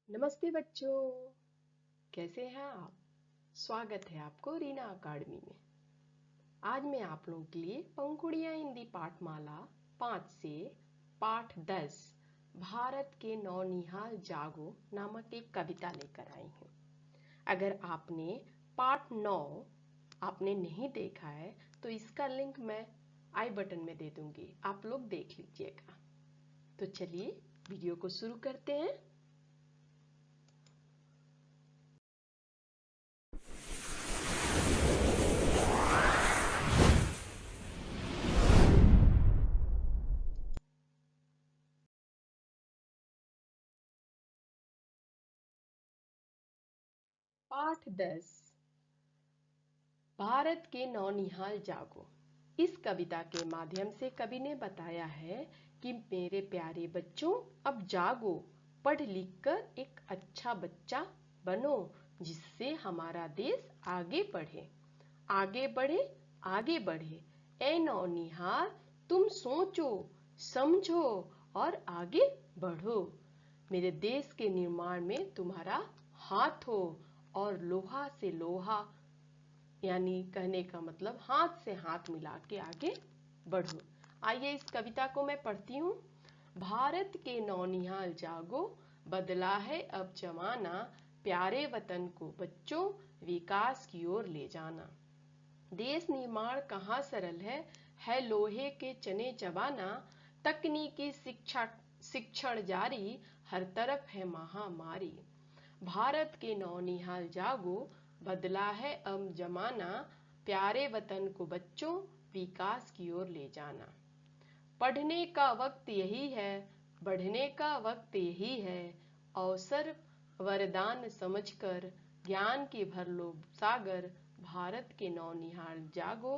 नमस्ते बच्चों, कैसे हैं आप? स्वागत है आपको रीना अकाडमी में। आज मैं आप लोगों के लिए पंखुड़ियाँ हिंदी पाठमाला 5 से पाठ 10 भारत के नौनिहाल जागो नामक एक कविता लेकर आई हूँ। अगर आपने पाठ 9 आपने नहीं देखा है तो इसका लिंक मैं आई बटन में दे दूंगी, आप लोग देख लीजिएगा। तो चलिए वीडियो को शुरू करते हैं। पाठ 10 भारत के नौनिहाल जागो। इस कविता के माध्यम से कवि ने बताया है कि मेरे प्यारे बच्चों, अब जागो, पढ़ लिख कर एक अच्छा बच्चा बनो, जिससे हमारा देश आगे बढ़े, आगे बढ़े, आगे बढ़े। ए नौनिहाल, तुम सोचो, समझो और आगे बढ़ो। मेरे देश के निर्माण में तुम्हारा हाथ हो और लोहा से लोहा, यानी कहने का मतलब हाथ से हाथ मिला के आगे बढ़ो। आइए इस कविता को मैं पढ़ती हूँ। भारत के नौनिहाल जागो, बदला है अब जमाना, प्यारे वतन को बच्चों विकास की ओर ले जाना। देश निर्माण कहाँ सरल है लोहे के चने चबाना, तकनीकी शिक्षण जारी, हर तरफ है महामारी। भारत के नौनिहाल जागो, बदला है अब जमाना, प्यारे वतन को बच्चों विकास की ओर ले जाना। पढ़ने का वक्त यही है, बढ़ने का वक्त यही है, अवसर वरदान समझकर ज्ञान के भर लो सागर। भारत के नौनिहाल जागो,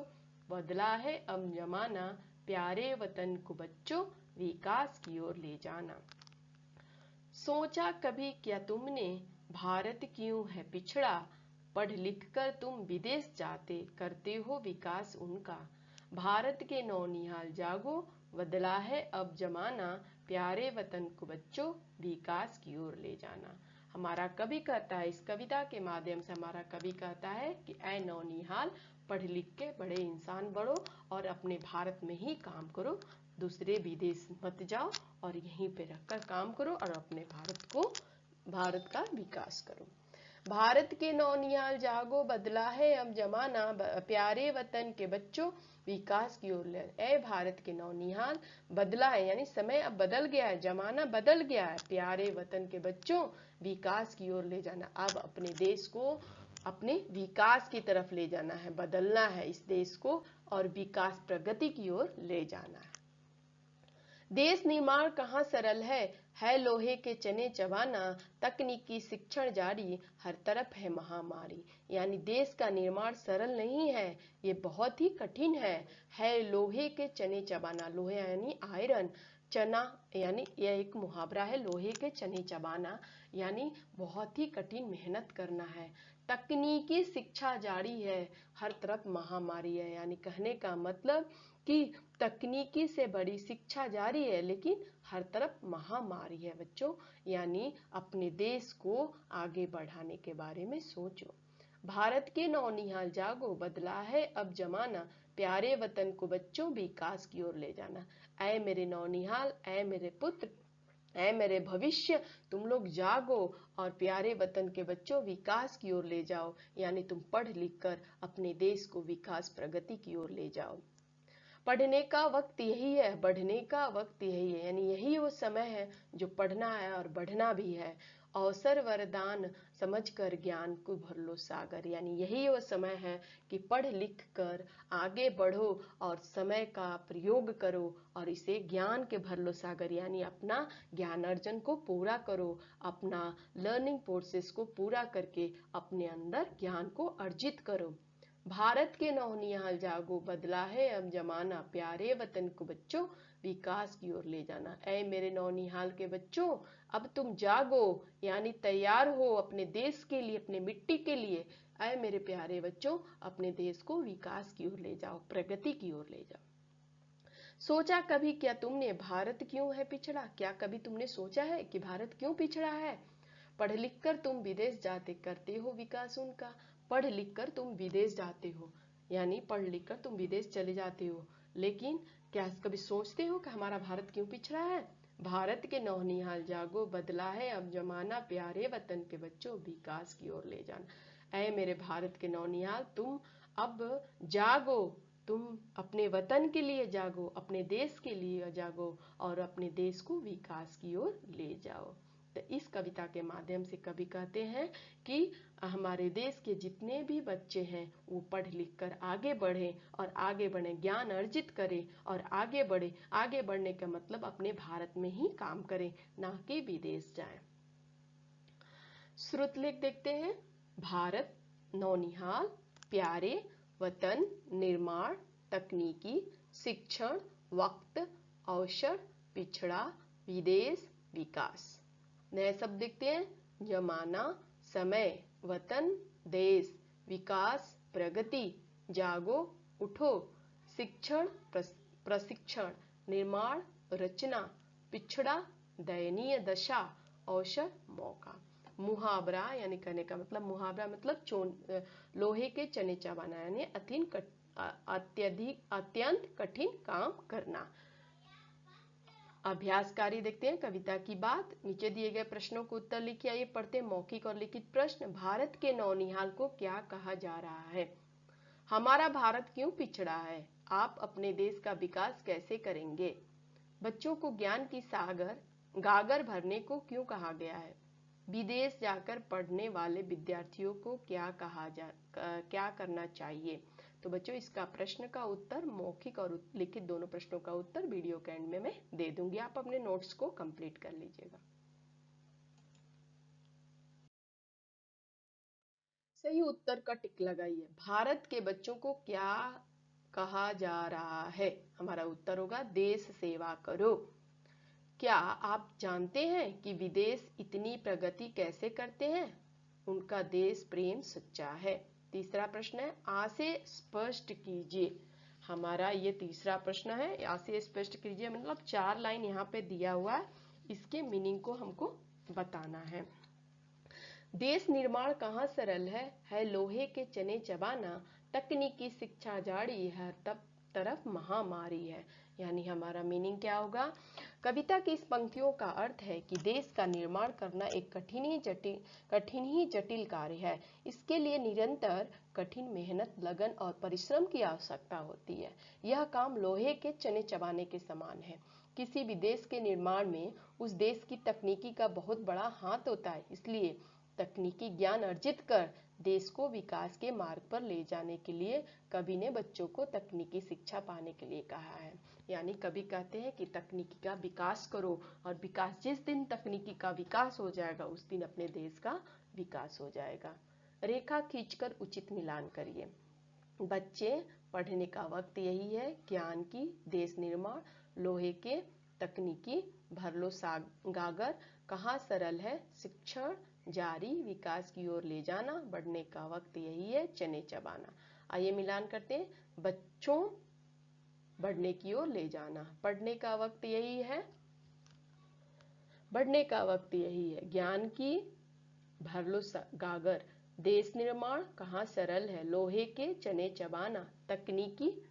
बदला है अब जमाना, प्यारे वतन को बच्चों विकास की ओर ले जाना। सोचा कभी क्या तुमने, भारत क्यों है पिछड़ा, पढ़ लिख कर तुम विदेश जाते, करते हो विकास उनका। भारत के नौनिहाल जागो, बदला है अब जमाना, प्यारे वतन को बच्चों विकास की ओर ले जाना। हमारा कवि कहता है, इस कविता के माध्यम से हमारा कवि कहता है कि ऐ नौनिहाल, पढ़ लिख के बड़े इंसान बढ़ो और अपने भारत में ही काम करो, दूसरे विदेश मत जाओ और यहीं पे रहकर काम करो और अपने भारत का विकास करो। भारत के नौनिहाल जागो, बदला है अब जमाना, प्यारे वतन के बच्चों विकास की ओर ले। ए भारत के नौनिहाल, बदला है यानी समय अब बदल गया है, जमाना बदल गया है, प्यारे वतन के बच्चों विकास की ओर ले जाना। अब अपने देश को अपने विकास की तरफ ले जाना है, बदलना है इस देश को और विकास प्रगति की ओर ले जाना है। देश निर्माण कहाँ सरल है लोहे के चने चबाना, तकनीकी शिक्षण जारी, हर तरफ है महामारी। यानी देश का निर्माण सरल नहीं है, ये बहुत ही कठिन है लोहे के चने चबाना, लोहे यानी आयरन, चना यानी यह एक मुहावरा है, लोहे के चने चबाना यानी बहुत ही कठिन मेहनत करना है। तकनीकी शिक्षा जारी है, हर तरफ महामारी है, यानी कहने का मतलब कि तकनीकी से बड़ी शिक्षा जारी है लेकिन हर तरफ महामारी है बच्चों। यानी अपने देश को आगे बढ़ाने के बारे में सोचो। भारत के नौनिहाल जागो, बदला है अब जमाना, प्यारे वतन को बच्चों विकास की ओर ले जाना। ऐ मेरे नौनिहाल, ऐ मेरे पुत्र, ऐ मेरे भविष्य, तुम लोग जागो और प्यारे वतन के बच्चों विकास की ओर ले जाओ। यानी तुम पढ़ लिख कर अपने देश को विकास प्रगति की ओर ले जाओ। पढ़ने का वक्त यही है, बढ़ने का वक्त यही है, यानी यही वो समय है जो पढ़ना है और बढ़ना भी है। अवसर वरदान समझकर ज्ञान को भर लो सागर, यानी यही वो समय है कि पढ़ लिख कर आगे बढ़ो और समय का प्रयोग करो और इसे ज्ञान के भर लो सागर, यानी अपना ज्ञान अर्जन को पूरा करो, अपना लर्निंग प्रोसेस को पूरा करके अपने अंदर ज्ञान को अर्जित करो। भारत के नौनिहाल जागो, बदला है अब जमाना, प्यारे वतन को बच्चों विकास की ओर ले जाना। ऐ मेरे नौनिहाल के बच्चों, अब तुम जागो, यानी तैयार हो अपने देश के लिए, अपने मिट्टी के लिए। ऐ मेरे प्यारे बच्चों, अपने देश को विकास की ओर ले जाओ, प्रगति की ओर ले जाओ। सोचा कभी क्या तुमने, भारत क्यों है पिछड़ा, क्या कभी तुमने सोचा है कि भारत क्यों पिछड़ा है। पढ़ लिख कर तुम विदेश जाते करते हो विकास उनका। पढ़ लिख कर तुम विदेश जाते हो, यानी पढ़ लिख कर तुम विदेश चले जाते हो, लेकिन क्या कभी सोचते हो कि हमारा भारत क्यों पिछड़ा है? भारत के नौनिहाल जागो, बदला है अब जमाना, प्यारे वतन के बच्चों विकास की ओर ले जाना। ऐ मेरे भारत के नौनिहाल, तुम अब जागो, तुम अपने वतन के लिए जागो, अपने देश के लिए जागो और अपने देश को विकास की ओर ले जाओ। तो इस कविता के माध्यम से कवि कहते हैं कि हमारे देश के जितने भी बच्चे हैं वो पढ़ लिख कर आगे बढ़े और आगे बढ़े, ज्ञान अर्जित करें और आगे बढ़े। आगे बढ़ने का मतलब अपने भारत में ही काम करें, ना कि विदेश जाएं। श्रुत लेख देखते हैं। भारत नौनिहाल, प्यारे वतन, निर्माण, तकनीकी, शिक्षण, वक्त, अवसर, पिछड़ा, विदेश, विकास। नए शब्द देखते हैं। जमाना, समय, वतन, देश, विकास, प्रगति, जागो, उठो, शिक्षण, प्रशिक्षण, निर्माण, रचना, पिछड़ा, दयनीय दशा, अवसर, मौका। मुहावरा यानी कहने का मतलब, मुहावरा मतलब लोहे के चने चबाना, यानी अत्यंत कठिन काम करना। अभ्यास कार्य देखते हैं। कविता की बात, नीचे दिए गए प्रश्नों को उत्तर लिखिए। आइए पढ़ते हैं मौखिक और लिखित प्रश्न। भारत के नौनिहाल को क्या कहा जा रहा है? हमारा भारत क्यों पिछड़ा है? आप अपने देश का विकास कैसे करेंगे? बच्चों को ज्ञान की गागर भरने को क्यों कहा गया है? विदेश जाकर पढ़ने वाले विद्यार्थियों को क्या करना चाहिए? तो बच्चों इसका प्रश्न का उत्तर, मौखिक और लिखित दोनों प्रश्नों का उत्तर वीडियो के एंड में मैं दे दूंगी, आप अपने नोट्स को कंप्लीट कर लीजिएगा। सही उत्तर का टिक लगाइए। भारत के बच्चों को क्या कहा जा रहा है? हमारा उत्तर होगा देश सेवा करो। क्या आप जानते हैं कि विदेश इतनी प्रगति कैसे करते हैं? उनका देश प्रेम सच्चा है। तीसरा प्रश्न है, आ से स्पष्ट कीजिए। हमारा ये तीसरा प्रश्न है, आ से स्पष्ट कीजिए मतलब 4 लाइन यहाँ पे दिया हुआ है, इसके मीनिंग को हमको बताना है। देश निर्माण कहाँ सरल है लोहे के चने चबाना, तकनीकी शिक्षा जाड़ी है तब तरफ महामारी है। यानी हमारा मीनिंग क्या होगा? कविता की इस पंक्तियों का अर्थ है कि देश का निर्माण करना एक कठिन ही जटिल कार्य है। इसके लिए निरंतर कठिन मेहनत, लगन और परिश्रम की आवश्यकता होती है। यह काम लोहे के चने चबाने के समान है। किसी भी देश के निर्माण में उस देश की तकनीकी का बहुत बड़ा हाथ होता है। इसलिए तकनीकी ज्ञान अर्जित कर देश को विकास के मार्ग पर ले जाने के लिए कवि ने बच्चों को तकनीकी शिक्षा पाने के लिए कहा है। यानी कवि कहते हैं कि तकनीकी का विकास करो, और विकास, जिस दिन तकनीकी का विकास हो जाएगा उस दिन अपने देश का विकास हो जाएगा। रेखा खींचकर उचित मिलान करिए। बच्चे, पढ़ने का वक्त यही है, ज्ञान की, देश निर्माण, लोहे के, तकनीकी, भर लो गागर, कहाँ सरल है, शिक्षण जारी, विकास की ओर ले जाना, बढ़ने का वक्त यही है, चने चबाना। आइए मिलान करते हैं। बच्चों, बढ़ने की ओर ले जाना, पढ़ने का वक्त यही है, बढ़ने का वक्त यही है, ज्ञान की, भर लो गागर, देश निर्माण, कहाँ सरल है, लोहे के चने चबाना, तकनीकी,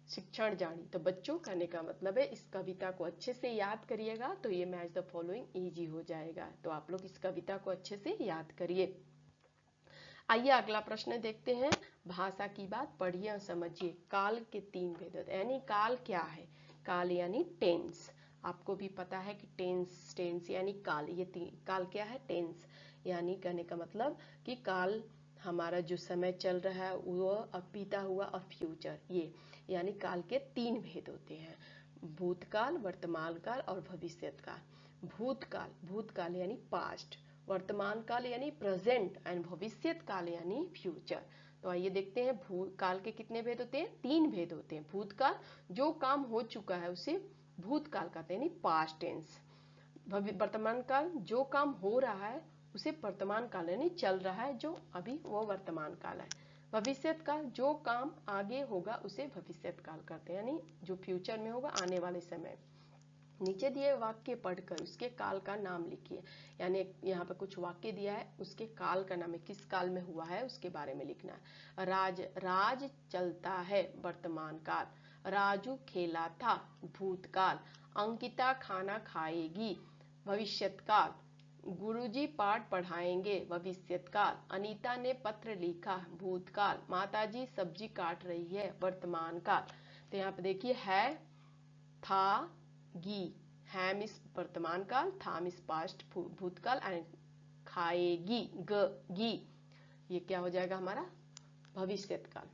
शिक्षण जानी। तो बच्चों कहने का मतलब है, इस कविता को अच्छे से याद करिएगा तो ये मैच द फॉलोइंग इजी हो जाएगा। तो आप लोग इस कविता को अच्छे से याद करिए। आइए अगला प्रश्न देखते हैं। भाषा की बात पढ़िए और समझिए। काल के 3 भेद होते हैं। यानी काल क्या है? काल यानी टेंस। आपको भी पता है कि टेंस यानी काल। ये काल क्या है? टेंस। यानी कहने का मतलब कि काल हमारा जो समय चल रहा है वो अब बीता हुआ और फ्यूचर, ये यानी काल के 3 भेद होते हैं, भूतकाल, वर्तमान काल और भविष्यत काल। भूतकाल यानी पास्ट, वर्तमान काल यानी प्रेजेंट एंड भविष्यत काल यानी फ्यूचर। तो आइए देखते हैं काल के कितने भेद होते हैं? 3 भेद होते हैं। भूतकाल, जो काम हो चुका है उसे भूतकाल कहते हैं, यानी पास्ट टेंस। वर्तमान काल, जो काम हो रहा है उसे वर्तमान काल यानी चल रहा है जो अभी, वो वर्तमान काल है। भविष्यत काल, जो काम आगे होगा उसे भविष्यत काल कहते हैं, यानी जो फ्यूचर में होगा, आने वाले समय। नीचे दिए वाक्य पढ़कर उसके काल का नाम लिखिए। यानी यहाँ पे कुछ वाक्य दिया है, उसके काल का नाम है, किस काल में हुआ है उसके बारे में लिखना है। राज चलता है वर्तमान काल, राजू खेला था भूतकाल, अंकिता खाना खाएगी भविष्यत्काल, गुरुजी पाठ पढ़ाएंगे भविष्यत्काल, अनीता ने पत्र लिखा भूतकाल, माताजी सब्जी काट रही है वर्तमान काल। तो यहाँ पे देखिए है, था, गी, हैम इस वर्तमान काल, थाम इस पास्ट भूतकाल एंड खाएगी गी, ये क्या हो जाएगा हमारा भविष्यत काल।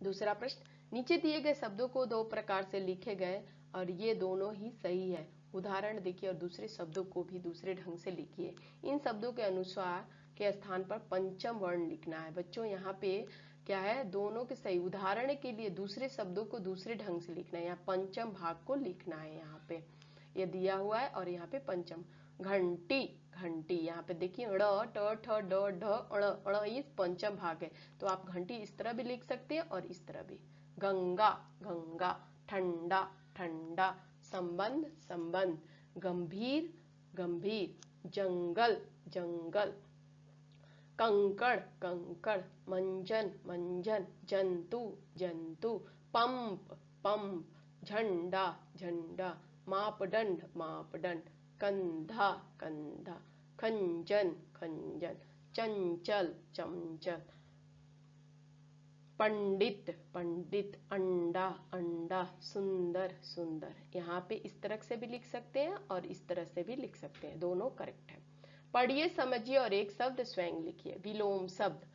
दूसरा प्रश्न, नीचे दिए गए शब्दों को दो प्रकार से लिखे गए और ये दोनों ही सही है। उदाहरण देखिए और दूसरे शब्दों को भी दूसरे ढंग से लिखिए। इन शब्दों के अनुसार के स्थान पर पंचम वर्ण लिखना है। बच्चों यहाँ पे क्या है, दोनों के सही। उदाहरण के लिए दूसरे शब्दों को दूसरे ढंग से लिखना है, यहाँ पंचम भाग को लिखना है। यहाँ पे ये दिया हुआ है और यहाँ पे पंचम। घंटी, घंटी, यहाँ पे देखिए ड़ ट ठ ड ढ अण ये पंचम भाग है, तो आप घंटी इस तरह भी लिख सकते हैं और इस तरह भी। गंगा, गंगा, ठंडा, ठंडा, संबंध, संबंध, गंभीर, गंभीर, जंगल, जंगल, कंकड़, कंकड़, मंजन, मंजन, जंतु, जंतु, पंप, पंप, झंडा, झंडा, मापदंड, मापदंड, कंधा, कंधा, खंजन, खंजन, चंचल, चंचल, पंडित, पंडित, अंडा, अंडा, सुंदर, सुंदर। यहाँ पे इस तरह से भी लिख सकते हैं और इस तरह से भी लिख सकते हैं, दोनों करेक्ट है। पढ़िए, समझिए और एक शब्द स्वयं लिखिए। विलोम शब्द,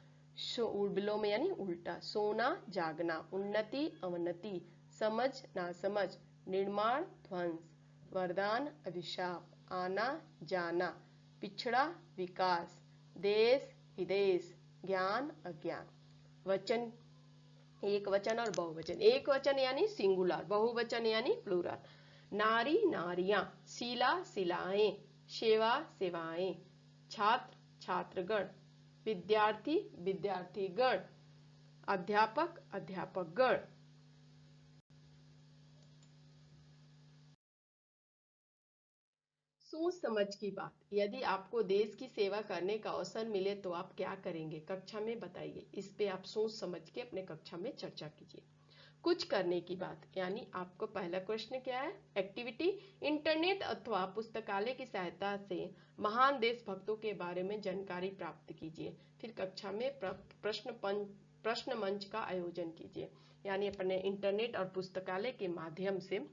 विलोम यानी उल्टा। सोना, जागना, उन्नति, अवनति, समझ, नासमझ, निर्माण, ध्वंस, वरदान, अभिशाप, आना, जाना, पिछड़ा, विकास, देश, विदेश, ज्ञान, अज्ञान। वचन, एक वचन और बहुवचन। एक वचन यानी सिंगुलर, बहुवचन यानी प्लूरल। नारी, नारियां, शिला, शिलाएं, सेवा, सेवाएं, छात्र, छात्रगण, विद्यार्थी, विद्यार्थीगण, अध्यापक, अध्यापकगण। सोच समझ की बात, यदि आपको देश की सेवा करने का अवसर मिले तो आप क्या करेंगे, कक्षा में बताइए। इस पे आप सोच समझ के अपने कक्षा में चर्चा कीजिए। कुछ करने की बात, यानी आपको पहला प्रश्न क्या है, एक्टिविटी। इंटरनेट अथवा पुस्तकालय की सहायता से महान देशभक्तों के बारे में जानकारी प्राप्त कीजिए। फिर कक्षा में प्रश्न मंच का आयोजन कीजिए, यानी अपने इंटरनेट और पुस्तकालय के माध्यम से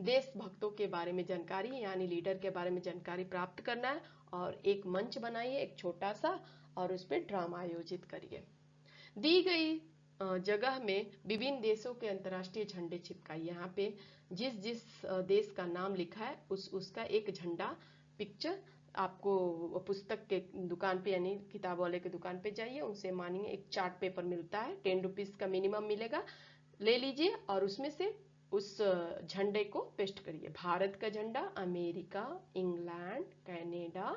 देशभक्तों के बारे में जानकारी, यानी लीडर के बारे में जानकारी प्राप्त करना है। और एक मंच बनाइए, एक छोटा सा, और उस पर ड्रामा आयोजित करिए। दी गई जगह में विभिन्न देशों के अंतर्राष्ट्रीय झंडे चिपकाइए। यहाँ पे जिस जिस देश का नाम लिखा है उसका एक झंडा पिक्चर आपको पुस्तक के दुकान पे यानी किताब वाले के दुकान पे जाइए, उनसे मानिए एक चार्ट पेपर मिलता है, 10 रुपीज का मिनिमम मिलेगा, ले लीजिए और उसमें से उस झंडे को पेस्ट करिए। भारत का झंडा, America, England, Canada,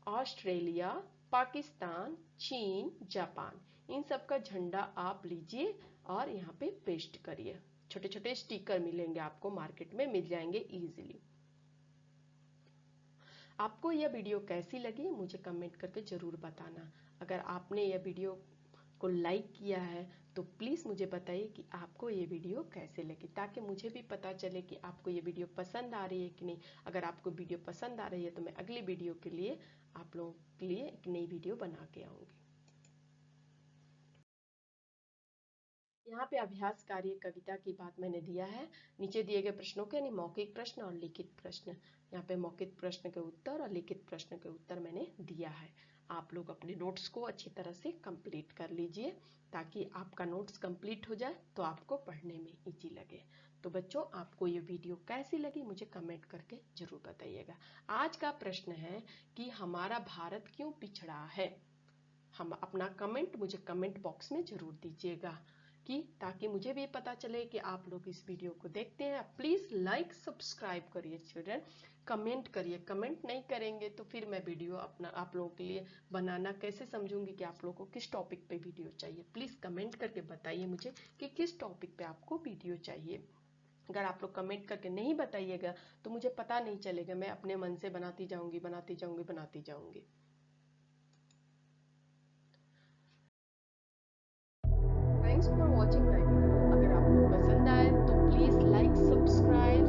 Australia, Pakistan, चीन, जापान, इन सब का झंडा आप लीजिए और यहाँ पे पेस्ट करिए। छोटे छोटे स्टिकर मिलेंगे आपको, मार्केट में मिल जाएंगे इजीली। आपको यह वीडियो कैसी लगी मुझे कमेंट करके जरूर बताना। अगर आपने यह वीडियो को लाइक किया है तो प्लीज़ मुझे बताइए कि आपको ये वीडियो कैसे लगी, ताकि मुझे भी पता चले कि आपको ये वीडियो पसंद आ रही है कि नहीं। अगर आपको वीडियो पसंद आ रही है तो मैं अगली वीडियो के लिए आप लोगों के लिए एक नई वीडियो बना के आऊँगी। यहाँ पे अभ्यास कार्य कविता की बात मैंने दिया है। नीचे दिए गए प्रश्नों के यानी मौखिक प्रश्न और लिखित प्रश्न, यहाँ पे मौखिक प्रश्न के उत्तर और लिखित प्रश्न के उत्तर मैंने दिया है। आप लोग अपने नोट्स को अच्छी तरह से कंप्लीट कर लीजिए, ताकि आपका नोट्स कंप्लीट हो जाए तो आपको पढ़ने में इजी लगे। तो बच्चों, आपको ये वीडियो कैसी लगी मुझे कमेंट करके जरूर बताइएगा। आज का प्रश्न है कि हमारा भारत क्यों पिछड़ा है। हम अपना कमेंट मुझे कमेंट बॉक्स में जरूर दीजिएगा, कि ताकि मुझे भी पता चले कि आप लोग इस वीडियो को देखते हैं। प्लीज लाइक सब्सक्राइब करिए चिल्ड्रन, कमेंट करिए। कमेंट नहीं करेंगे तो फिर मैं वीडियो अपना आप लोगों के लिए बनाना कैसे समझूंगी कि आप लोगों को किस टॉपिक पे वीडियो चाहिए। प्लीज कमेंट करके बताइए मुझे कि किस टॉपिक पे आपको वीडियो चाहिए। अगर आप लोग कमेंट करके नहीं बताइएगा तो मुझे पता नहीं चलेगा, मैं अपने मन से बनाती जाऊंगी बनाती जाऊंगी बनाती जाऊंगी। Thanks for watching my video. अगर आपको पसंद आए तो प्लीज लाइक, सब्सक्राइब,